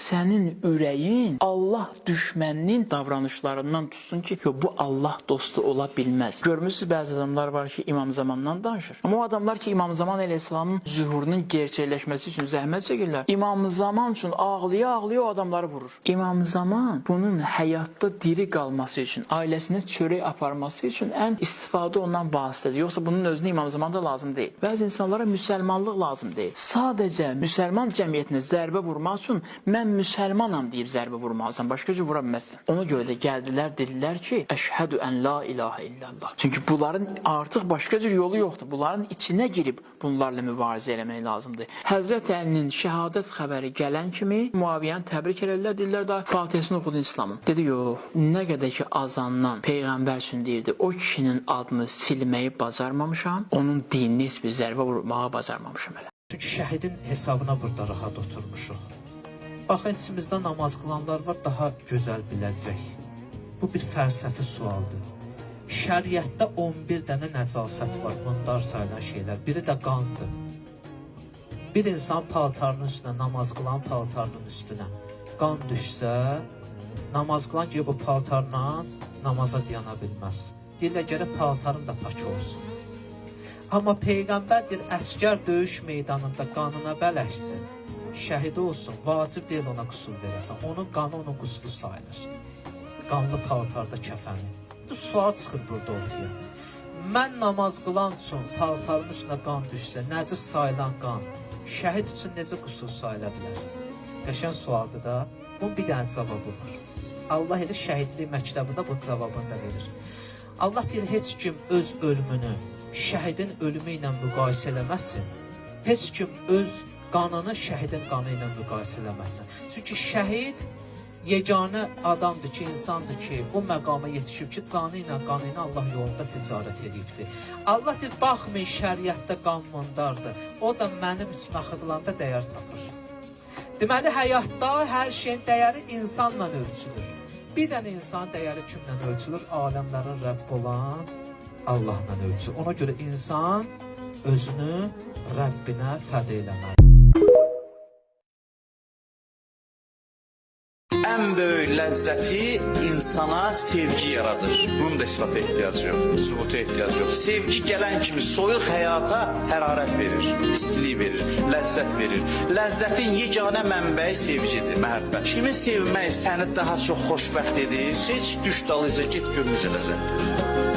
sənin ürəyin Allah düşməninin davranışlarından tutsun ki, bu Allah dostu ola bilməz. Görmüsünüz, bəzi adamlar var ki, İmam Zamandan danışır. Ama o adamlar ki, İmam Zaman əleyhissalamın zühurunun gerçəkləşməsi üçün zəhmət çəkirlər. İmam Zaman üçün ağlaya-ağlaya o adamları vurur. İmam Zaman bunun həyatda diri qalması üçün, ailəsinə çörək aparması üçün ən istifadə olunan vasitədir. Yoxsa bunun özünə İmam Zaman da lazım deyil. Bəzi insanlara müsəlmanlıq lazım deyil. Sadəcə müsəlman cəmiyyətinə zərbə vurmaq üçün mən müsəlmanam deyib zərbə vurmalısan. Başqa cür vura bilməzsən. Ona görə də gəldilər, dedilər ki, əşhədü ən la ilahə illallah. Çünki bunların artıq başqa cür yolu yoxdur. Bunların içinə girib bunlarla mübarizə eləmək lazımdır. Həzrət Əlinin şəhadət xəbəri gələn kimi Muaviyyəni təbrik edirlər, deyirlər da Fatihəsini oxudun İslamın. Dedi, yox, nə qədər ki azandan Peyğəmbər üçün deyirdi, o kişinin adını silməyi bacarmamışam, onun dinini heç bir zərbə vurmağa bacarmamışam hələ. Çünki şəhidin hesabına burada rahat oturmuşuq. Baxın, içimizdə namaz qılanlar var, daha gözəl biləcək. Bu bir fəlsəfi sualdır. Şəriətdə 11 dənə nəcasət var, mundar sayılan şeylər. Biri də qandır. Bir insan paltarının üstünə, namaz qılan paltarının üstünə qan düşsə, namaz qılan gibi bu paltarla namaza dayana bilməz. Deyirlər, gərək paltarın da pak olsun. Amma Peyğəmbər deyir, əskər döyüş meydanında qanına bələşsin, şəhid olsun, vacib deyil ona qüsul verəsən. Onun qanı onun quslu sayılır. Qanlı paltarda kəfəni. Bu sual çıxır burada ortaya. Mən namaz qılan üçün paltarın üstünə qan düşsə, nəcis sayılan qan şəhid üçün necə qüsul sayıla bilər? Qəşəng sualdır da. Bunun bir dənə cavabı var. Allah elə şəhidlik məktəbində bu cavabını da verir. Allah deyir, heç kim öz ölümünü şəhidin ölümü ilə müqayisə eləməsin. Heç kim öz qanını şəhidin qanı ilə müqayisə eləməsin. Çünki şəhid yeganə adamdır ki, insandır ki, o məqama yetişib ki, canı ilə, qanı ilə Allah yolunda ticarət edibdir. Allah deyir, baxmayın şəriətdə qan mundardır. O da mənim üçün axıdılanda dəyər tapır. Deməli, həyatda hər şeyin dəyəri insanla ölçülür. Bir dənə insan dəyəri kimlə ölçülür? Aləmlərin Rəbb olan Allahla ölçülür. Ona görə insan özünü Rəbbinə fəd eləməli. En büyük lezzeti insana sevgi yaradır. Bunun da ispata ihtiyacı yok, sübuta ihtiyacı yok. Sevgi gelen kimi soyuq həyata hərarət verir, istilik verir, ləzzət verir. Ləzzətin yeganə mənbəyi sevgidir, məhəbbət. Kimi sevmək səni daha çox xoşbəxt edir? Seç, düş dalıyca, get gör necə ləzzətdir.